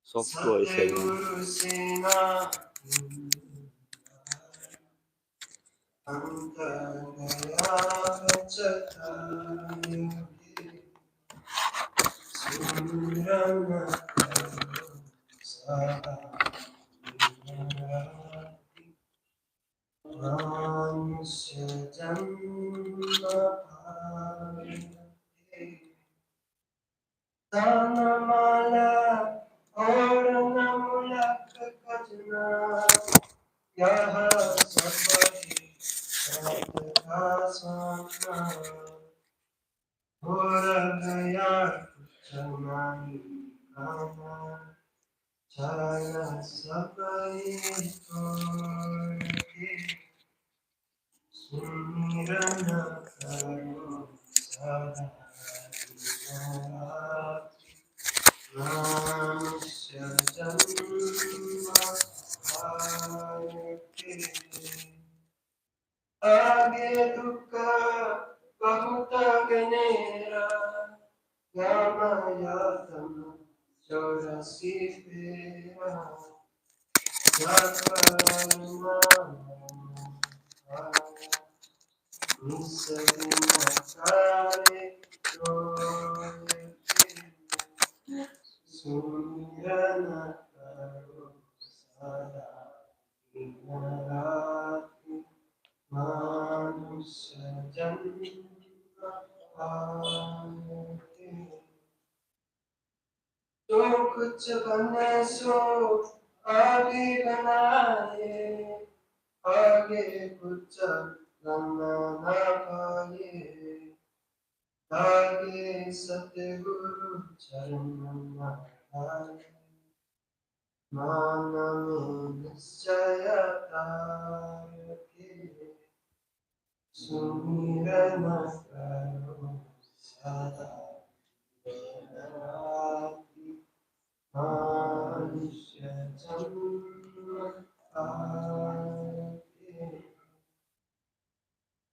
Soft voice है आगे दुख बहुत गनेरा यामायातम 84 फेरा निसरिनकारे सुमिरनकारो सदा विनराति मानुष्य जन्म पाते जो कुछ बने सो आगे बनाए आगे कुछ बनना ना पाए आगे सतगुरु चरण पाए मान में निश्चयता के सुमिरन करो सदा विनराति मनुष्य जन्म पाए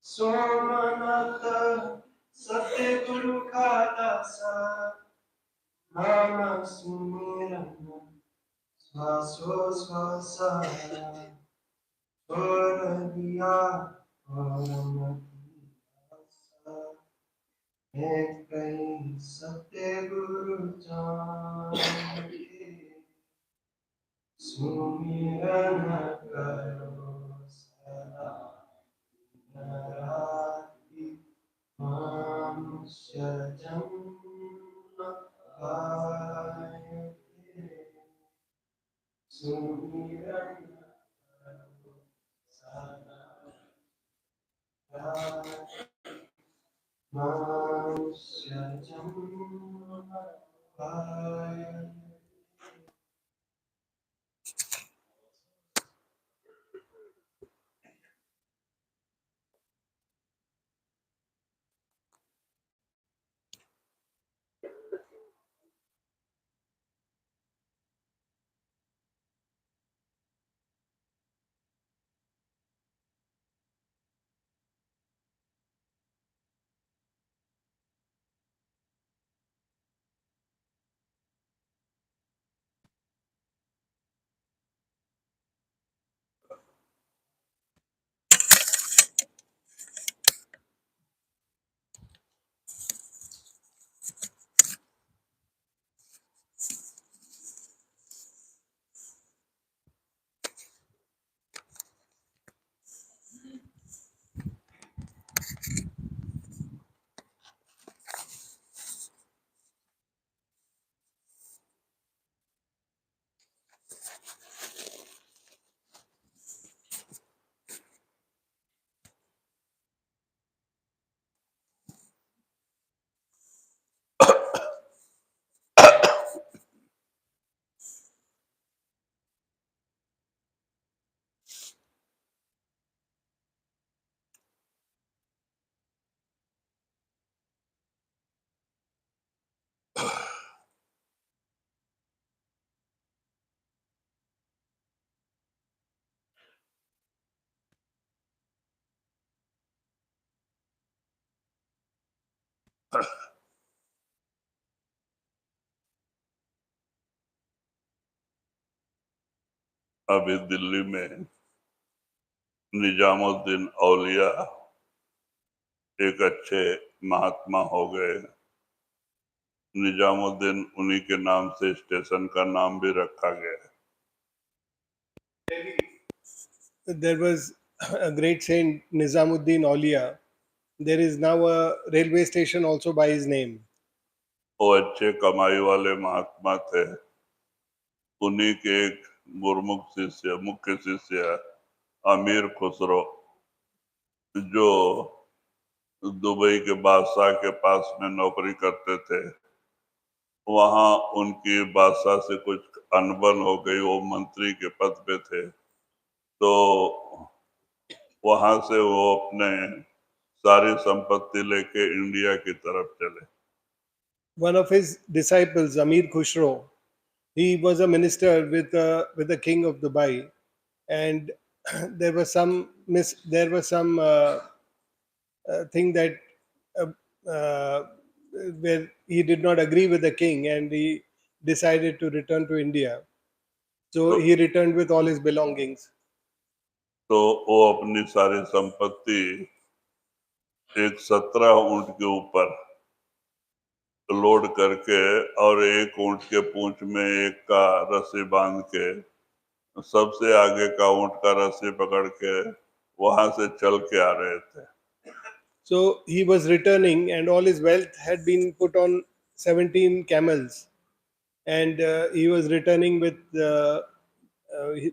सोमनाथ सतगुरु का दासा नाम सुमिरन श्वासोश्वासा छोड़ दिया एक कहीं सत्य गुरु जान के सुमिरन करो सदा विनराति मनुष्य जन्म पाए सुमिरन करो सदा मनुष्य जन्म पाए अभी दिल्ली में निजामुद्दीन औलिया एक अच्छे महात्मा हो गए। निजामुद्दीन उन्हीं के नाम से स्टेशन का नाम भी रखा गया है। There was a great saint Nizamuddin Aulia. There is now a railway station also by his name. वो अच्छे कमाई वाले महात्मा थे। उन्हीं के एक गुरमुख शिष्य, मुख्य शिष्य अमीर खुसरो, जो दुबई के बादशाह के पास में नौकरी करते थे, वहां उनकी बादशाह से कुछ अनबन हो गई। वो मंत्री के पद पे थे, तो वहां से वो अपने सारी संपत्ति लेके इंडिया की तरफ चले। One of his disciples, Amir Khushro, he was a minister with the king of Dubai, and there was some thing that uh, uh, where he did not agree with the king, and he decided to return to India. So तो he returned with all his belongings. तो वो अपनी सारी संपत्ति एक 17 ऊंट के ऊपर लोड करके और एक ऊंट के पूंछ में एक का रस्सी बांध के सबसे आगे का ऊंट का रस्सी पकड़ के वहां से चल के आ रहे थे। So he was returning, and all his wealth had been put on 17 camels, and he was returning with.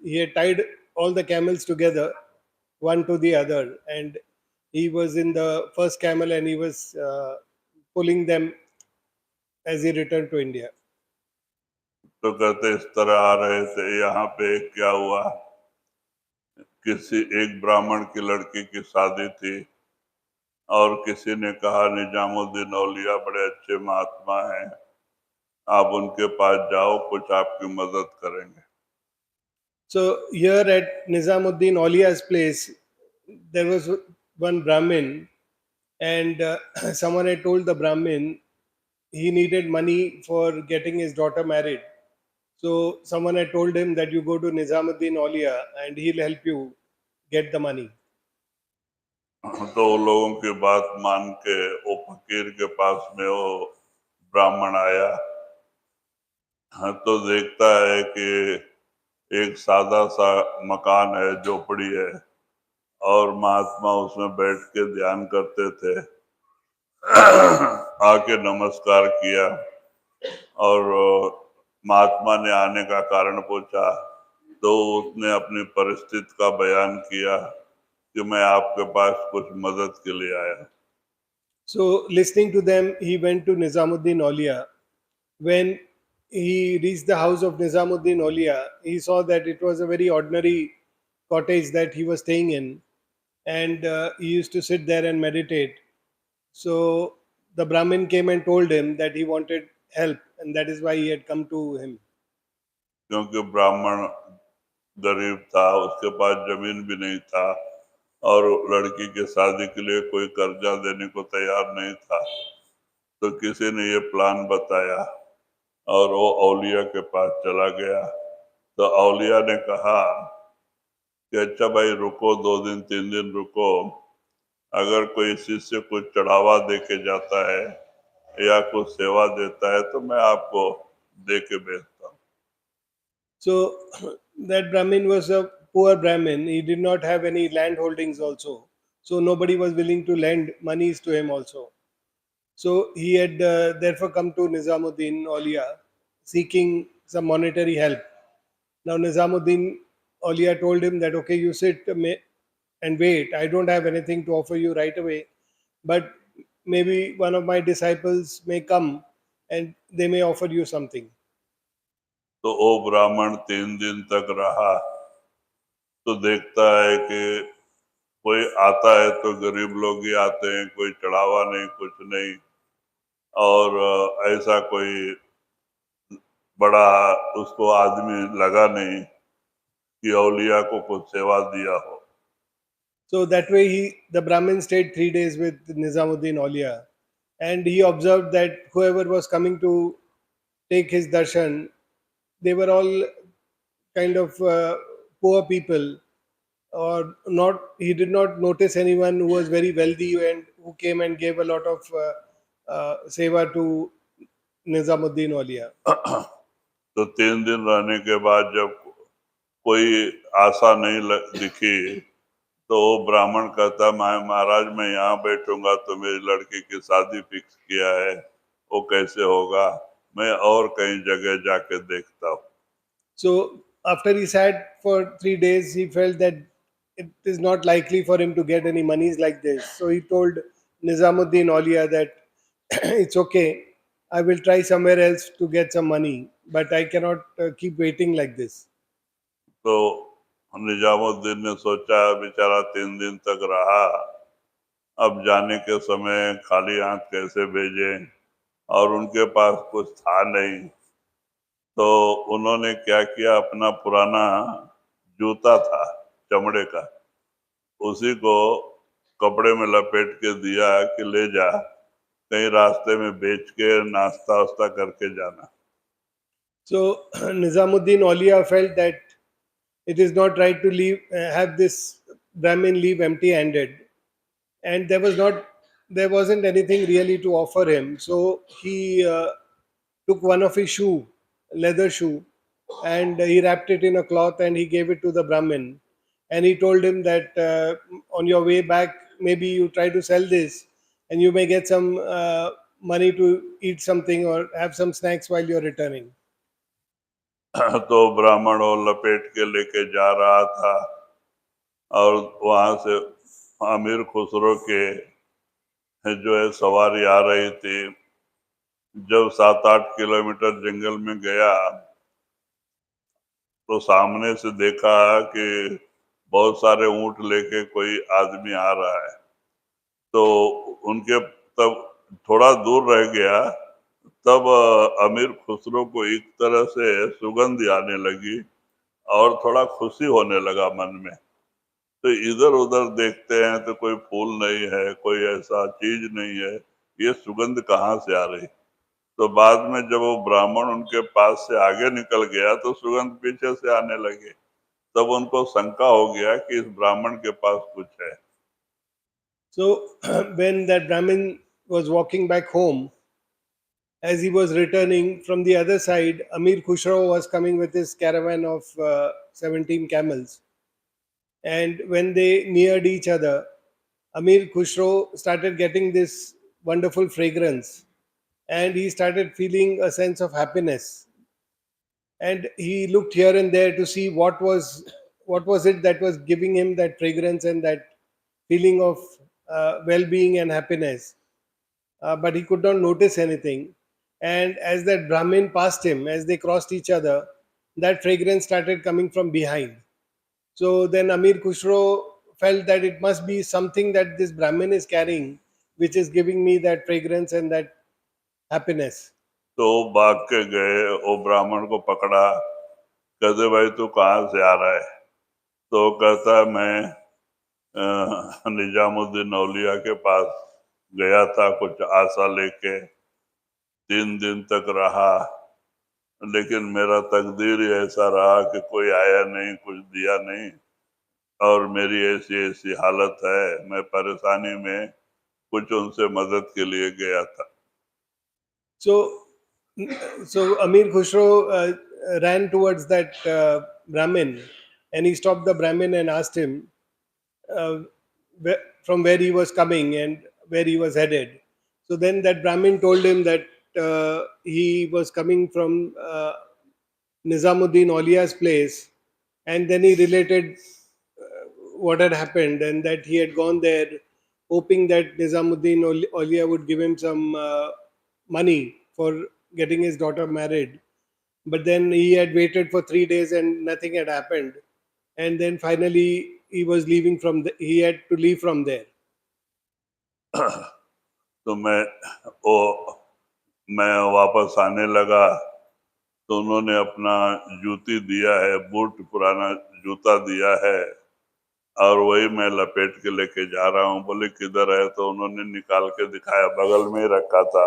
He had tied all the camels together, one to the other, and he was in the first camel, and he was pulling them as he returned to India. तो कहते इस तरह आ रहे थे, यहाँ पे क्या हुआ, किसी एक ब्राह्मण की लड़की की शादी थी और किसी ने कहा निजामुद्दीन औलिया बड़े अच्छे महात्मा हैं, आप उनके पास जाओ, कुछ आपकी मदद करेंगे। So here at Nizamuddin Aulia's place, there was one Brahmin, and someone had told the Brahmin he needed money for getting his daughter married. So someone had told him that you go to Nizamuddin Aulia and he'll help you get the money. तो वो लोगों की बात मान के वो फकीर के पास में वो ब्राह्मण आया। हाँ, तो देखता है कि एक सादा सा मकान है, झोपड़ी है, और महात्मा उसमें बैठ के ध्यान करते थे। आके नमस्कार किया और महात्मा ने आने का कारण पूछा, तो उसने अपनी परिस्थिति का बयान किया कि मैं आपके पास कुछ मदद के लिए आया। So listening to them, he went to Nizamuddin Aulia. When he reached the house of Nizamuddin Aulia, he saw that it was a very ordinary cottage that he was staying in, and he used to sit there and meditate. So the Brahmin came and told him that he wanted help, and that is why he had come to him. क्योंकि ब्राह्मण गरीब था, उसके पास जमीन भी नहीं था और लड़की के शादी के लिए कोई कर्जा देने को तैयार नहीं था। तो किसी ने ये प्लान बताया और वो औलिया के पास चला गया। तो औलिया ने कहा कि अच्छा भाई रुको, 2 दिन 3 दिन रुको, अगर कोई शिष्य कुछ चढ़ावा दे के जाता है या कुछ सेवा देता है तो मैं आपको दे के भेजता हूँ। So that Brahmin was a poor Brahmin. He did not have any land holdings also. So nobody was willing to lend monies to him also. So he had therefore come to Nizamuddin Aulia seeking some monetary help. Now Nizamuddin Aulia told him that, okay, you sit and wait. I don't have anything to offer you right away, but maybe one of my disciples may come and they may offer you something. तो वो ब्राह्मण 3 दिन तक रहा, तो देखता है कि कोई आता है तो गरीब लोग ही आते हैं, कोई चढ़ावा नहीं, कुछ नहीं, और ऐसा कोई बड़ा उसको आदमी लगा नहीं कि औलिया को कुछ सेवा दिया हो। So that way, the Brahmin stayed 3 days with Nizamuddin Aulia, and he observed that whoever was coming to take his darshan, they were all kind of poor people, or not. He did not notice anyone who was very wealthy and who came and gave a lot of seva to Nizamuddin Aulia. तो 3 दिन रहने के बाद जब कोई आशा नहीं दिखी, तो वो ब्राह्मण कहता, मैं महाराज मैं यहाँ बैठूंगा तो मेरी लड़की की शादी फिक्स किया है, वो कैसे होगा, मैं और कहीं जगह जाके देखता हूँ। So after he sat for 3 days, he felt that it is not likely for him to get any monies like this. So he told Nizamuddin Aulia that it's okay, I will try somewhere else to get some money, but I cannot keep waiting like this. तो निजामुद्दीन ने सोचा बेचारा 3 दिन तक रहा, अब जाने के समय खाली हाथ कैसे भेजे, और उनके पास कुछ था नहीं। तो उन्होंने क्या किया, अपना पुराना जूता था चमड़े का, उसी को कपड़े में लपेट के दिया कि ले जा, कहीं रास्ते में बेच के नाश्ता वास्ता करके जाना। So Nizamuddin Aulia felt that it is not right to leave, have this Brahmin leave empty-handed, and there wasn't anything really to offer him. So he took one of his leather shoe, and he wrapped it in a cloth and he gave it to the Brahmin. And he told him that on your way back, maybe you try to sell this and you may get some money to eat something or have some snacks while you're returning. तो ब्राह्मण वो लपेट के लेके जा रहा था, और वहां से अमीर खुसरो के जो है सवारी आ रही थी। जब 7-8 किलोमीटर जंगल में गया तो सामने से देखा कि बहुत सारे ऊंट लेके कोई आदमी आ रहा है। तो उनके तब थोड़ा दूर रह गया, तब अमीर खुसरो को एक तरह से सुगंध आने लगी और थोड़ा खुशी होने लगा मन में। तो इधर उधर देखते हैं तो कोई फूल नहीं है, कोई ऐसा चीज नहीं है, ये सुगंध कहाँ से आ रही। तो बाद में जब वो ब्राह्मण उनके पास से आगे निकल गया तो सुगंध पीछे से आने लगे। तब उनको शंका हो गया कि इस ब्राह्मण के पास कुछ है। So when that Brahmin was walking back home, as he was returning from the other side, Amir Khusro was coming with his caravan of 17 camels. And when they neared each other, Amir Khusro started getting this wonderful fragrance, and he started feeling a sense of happiness. And he looked here and there to see what was it that was giving him that fragrance and that feeling of well-being and happiness. But he could not notice anything. And as that Brahmin passed him, as they crossed each other, that fragrance started coming from behind. So then Amir Khusro felt that it must be something that this Brahmin is carrying, which is giving me that fragrance and that happiness. तो वो भाग के गए, वो ब्राह्मण को पकड़ा, कहते भाई तू कहाँ से आ रहा है। तो वो कहता मैं निजामुद्दीन औलिया के पास गया था कुछ आशा लेके, 3 दिन तक रहा, लेकिन मेरा तकदीर ही ऐसा रहा कि कोई आया नहीं, कुछ दिया नहीं, और मेरी ऐसी ऐसी हालत है, मैं परेशानी में कुछ उनसे मदद के लिए गया था। So, so Amir Khusro ran towards that Brahmin, and he stopped the Brahmin and asked him uh, from where he was coming and where he was headed. So then that Brahmin told him that he was coming from Nizamuddin Aulia's place, and then he related what had happened and that he had gone there hoping that Nizamuddin Aulia would give him some money for getting his daughter married. But then he had waited for 3 days and nothing had happened. And then finally he had to leave from there. तो वो मैं वापस आने लगा तो उन्होंने अपना जूती दिया है, बूट पुराना जूता दिया है, और वही मैं लपेट के लेके जा रहा हूँ। बोले किधर है, तो उन्होंने निकाल के दिखाया, बगल में ही रखा था,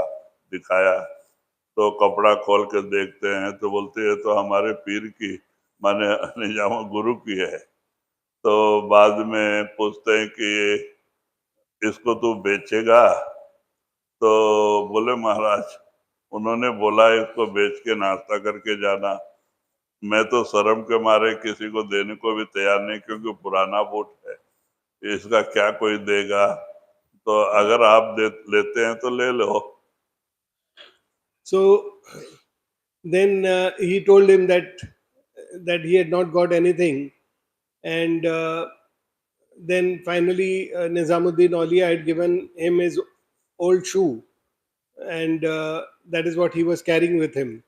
दिखाया। तो कपड़ा खोल के देखते हैं तो बोलते हैं तो हमारे पीर की माने निजाम गुरु की है। तो बाद में पूछते हैं कि इसको तू बेचेगा? तो बोले महाराज, उन्होंने बोला इसको बेच के नाश्ता करके जाना। मैं तो शर्म के मारे किसी को देने को भी तैयार नहीं, क्योंकि पुराना बूट है, इसका क्या कोई देगा। तो अगर आप लेते हैं तो ले लो। So then he told him that he had not got anything, and then finally Nizamuddin Aulia had given him his old shoe, and that is what he was carrying with him.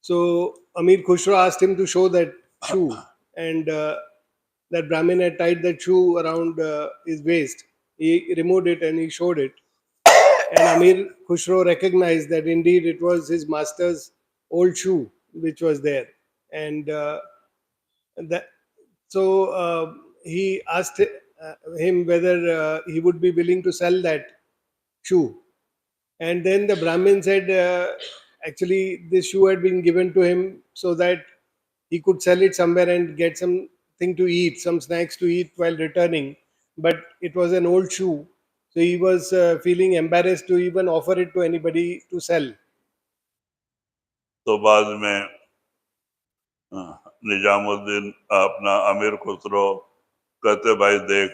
So Amir Khusro asked him to show that shoe, and that Brahmin had tied that shoe around his waist. He removed it and he showed it, and Amir Khusro recognized that indeed it was his master's old shoe which was there, and that so he asked him whether he would be willing to sell that shoe. And then the Brahmin said, actually, this shoe had been given to him so that he could sell it somewhere and get something to eat, some snacks to eat while returning. But it was an old shoe, so he was feeling embarrassed to even offer it to anybody to sell. तो बाद में निजामुद्दीन अपना अमीर खुसरो कहते, भाई देख,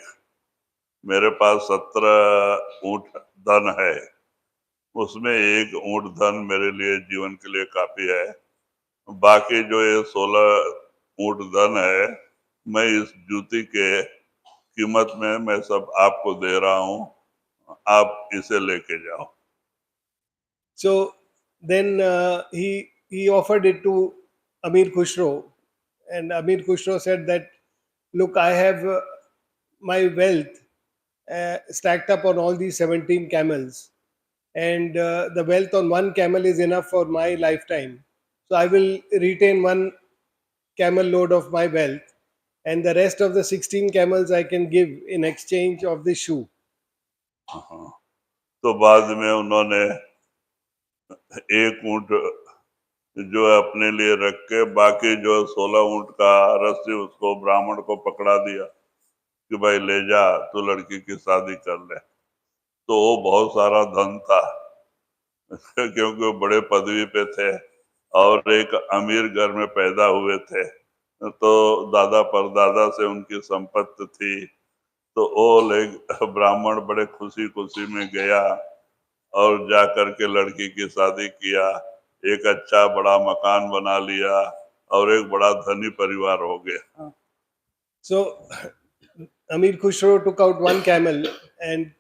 मेरे पास 17 ऊंट धन है, उसमें एक ऊंट धन मेरे लिए जीवन के लिए काफी है। बाकी जो ये 16 ऊंट धन है, मैं इस जूती के कीमत में मैं सब आपको दे रहा हूँ, आप इसे लेके जाओ। So then he offered it to Amir Khusro, and Amir Khusro said that, look, I have my wealth stacked up on all these 17 camels, and the wealth on one camel is enough for my lifetime. So I will retain one camel load of my wealth, and the rest of the 16 camels I can give in exchange of this shoe. तो बाद में उन्होंने एक ऊंट जो है अपने लिए रख के, बाकी जो 16 ऊंट का रस्सी उसको ब्राह्मण को पकड़ा दिया कि भाई ले जा, तू लड़की की शादी कर ले। तो वो बहुत सारा धन था क्योंकि वो बड़े पदवी पे थे और एक अमीर घर में पैदा हुए थे, तो दादा परदादा से उनकी संपत्ति थी। तो वो ब्राह्मण बड़े खुशी खुशी में गया और जा करके लड़की की शादी किया, एक अच्छा बड़ा मकान बना लिया और एक बड़ा धनी परिवार हो गया। So Amir Khusro took out one camel, and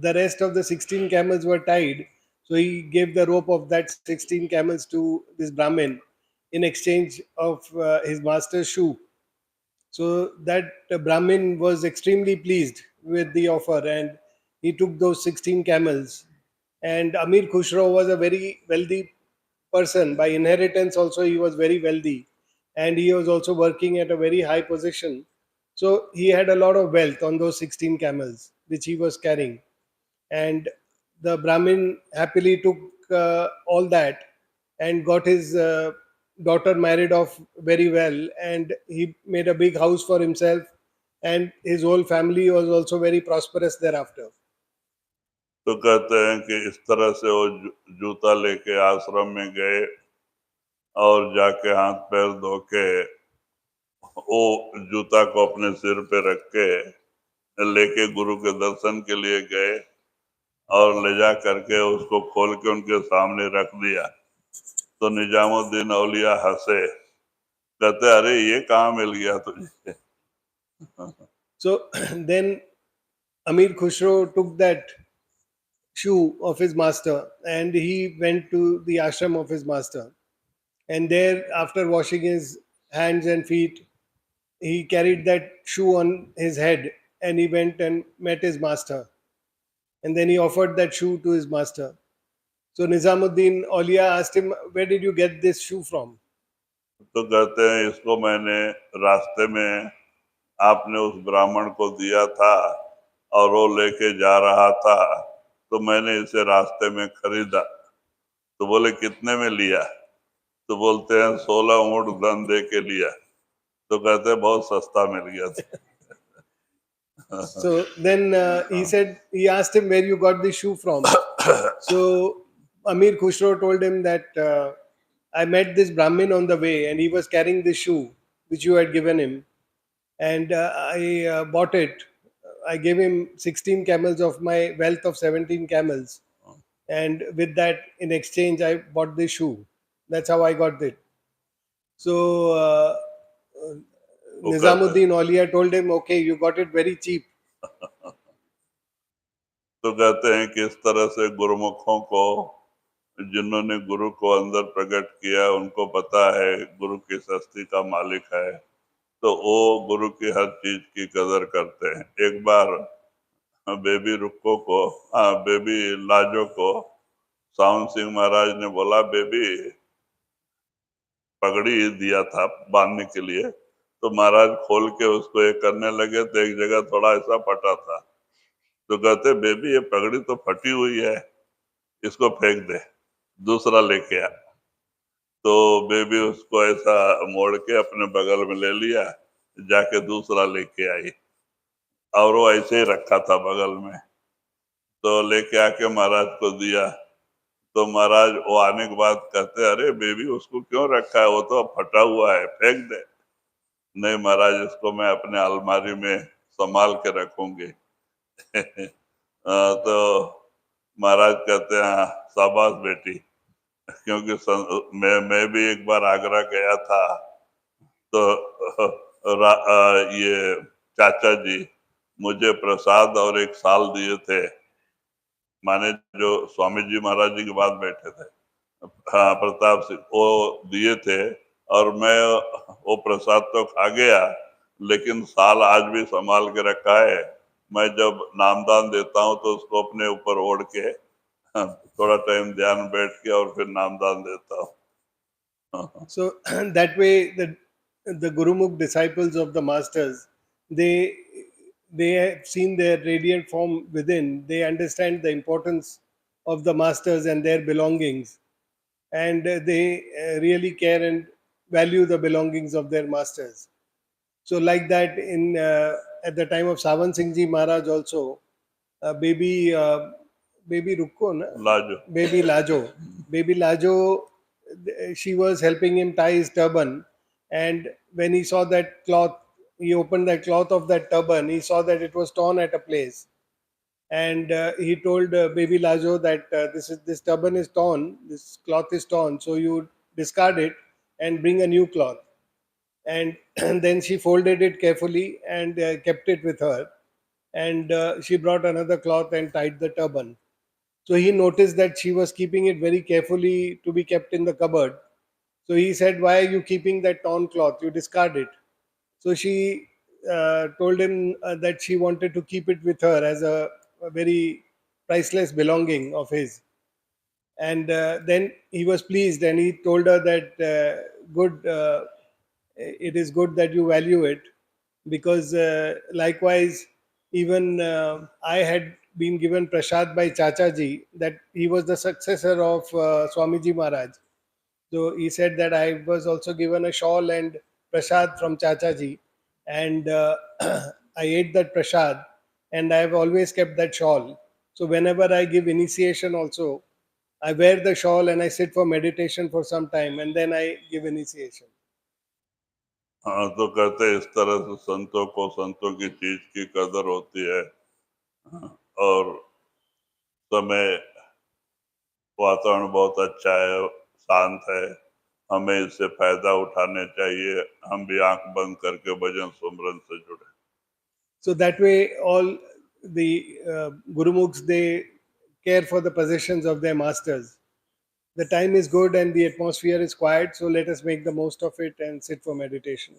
the rest of the 16 camels were tied. So he gave the rope of that 16 camels to this Brahmin in exchange of his master's shoe. So that Brahmin was extremely pleased with the offer, and he took those 16 camels. And Amir Khusro was a very wealthy person. By inheritance, also, he was very wealthy. And he was also working at a very high position. So he had a lot of wealth on those 16 camels, which he was carrying. And the Brahmin happily took all that and got his daughter married off very well, and he made a big house for himself, and his whole family was also very prosperous thereafter. तो कहते हैं कि इस तरह से वो जूता लेके आश्रम में गए और जाके हाथ पैर धो के वो जूता को अपने सिर पे रख के लेके गुरु के दर्शन के लिए गए और ले जा करके उसको खोल के उनके सामने रख दिया। तो निजामुद्दीन औलिया हंसे, कहते, अरे ये कहाँ मिल गया तुझे? So then Amir Khusro took that shoe of his master and he went to the ashram of his master. And there, after washing his hands and feet, he carried that shoe on his head and he went and met his master. And then he offered that shoe to his master. So Nizamuddin Aulia asked him, where did you get this shoe from? तो कहते हैं, इसको मैंने रास्ते में आपने उस ब्राह्मण को दिया था और वो लेके जा रहा था, तो मैंने इसे रास्ते में खरीदा। तो बोले, कितने में लिया? तो बोलते हैं 16 ऊंट धन दे के लिया, तो कहते हैं बहुत सस्ता मिल गया So then he asked him where you got the shoe from. था। So Amir Khusro told him that I met this Brahmin on the way and he was carrying the shoe which you had given him, and I bought it. I gave him 16 camels of my wealth of 17 camels, and with that, in exchange, I bought the shoe. That's how I got it. So वो कहते Nizamuddin Aulia told him, "Okay, you got it very cheap." तो कहते हैं कि इस तरह से गुरुमुखों को, जिन्होंने गुरु को अंदर प्रकट किया, उनको पता है गुरु किस हस्ती का मालिक है, तो वो गुरु की हर चीज की कदर करते हैं। एक बार बेबी रुक्को को, बेबी लाजो को सावन सिंह महाराज ने बोला, बेबी पगड़ी दिया था बांधने के लिए, तो महाराज खोल के उसको ये करने लगे तो एक जगह थोड़ा ऐसा फटा था, तो कहते बेबी ये पगड़ी तो फटी हुई है, इसको फेंक दे, दूसरा लेके आ। तो बेबी उसको ऐसा मोड़ के अपने बगल में ले लिया, जाके दूसरा लेके आई, और वो ऐसे ही रखा था बगल में। तो लेके आके महाराज को दिया, तो महाराज वो आने के बाद कहते अरे बेबी उसको क्यों रखा है, वो तो फटा हुआ है, फेंक दे। नहीं महाराज, इसको मैं अपने अलमारी में संभाल के रखूंगी। तो महाराज कहते हैं शाबाश बेटी, क्योंकि मैं भी एक बार आगरा गया था, तो ये चाचा जी मुझे प्रसाद और एक साल दिए थे, माने जो स्वामी जी महाराज जी के बाद बैठे थे, हाँ प्रताप सिंह, वो दिए थे, और मैं वो प्रसाद तो खा गया, लेकिन साल आज भी संभाल के रखा है। मैं जब नामदान देता हूँ तो उसको अपने ऊपर ओढ़ के थोड़ा टाइम ध्यान में बैठ के और फिर नामदान देता हूँ। So that way, the Gurumukh disciples of the masters, they have seen their radiant form within. They understand the importance of the masters and their belongings, and they really care and value the belongings of their masters. So, like that, in at the time of Savan Singh Ji Maharaj also, baby Rukko, na? Lajo Baby Lajo, she was helping him tie his turban, and when he saw that cloth, he opened the cloth of that turban. He saw that it was torn at a place, and he told baby Lajo that this turban is torn, this cloth is torn, so you discard it and bring a new cloth. And, and then she folded it carefully and kept it with her, and she brought another cloth and tied the turban. So he noticed that she was keeping it very carefully to be kept in the cupboard. So he said, "Why are you keeping that torn cloth? You discard it." So she told him that she wanted to keep it with her as a very priceless belonging of his. And then he was pleased and he told her that, good, it is good that you value it, because likewise, even I had been given prasad by Chachaji, that he was the successor of Swamiji Maharaj. So he said that I was also given a shawl and prasad from Chachaji, and I ate that prasad, and I have always kept that shawl. So whenever I give initiation, also I wear the shawl and I sit for meditation for some time, and then I give initiation. हाँ, तो कहते इस तरह से संतों को संतों की चीज की कदर होती है। और समय, वातावरण बहुत अच्छा है, शांत है, हमें इससे फायदा उठाने चाहिए। हम भी आंख बंद करके भजन सुमरन से जुड़े। So that way, all the Gurumukhs, they care for the possessions of their masters. The time is good and the atmosphere is quiet, so let us make the most of it and sit for meditation.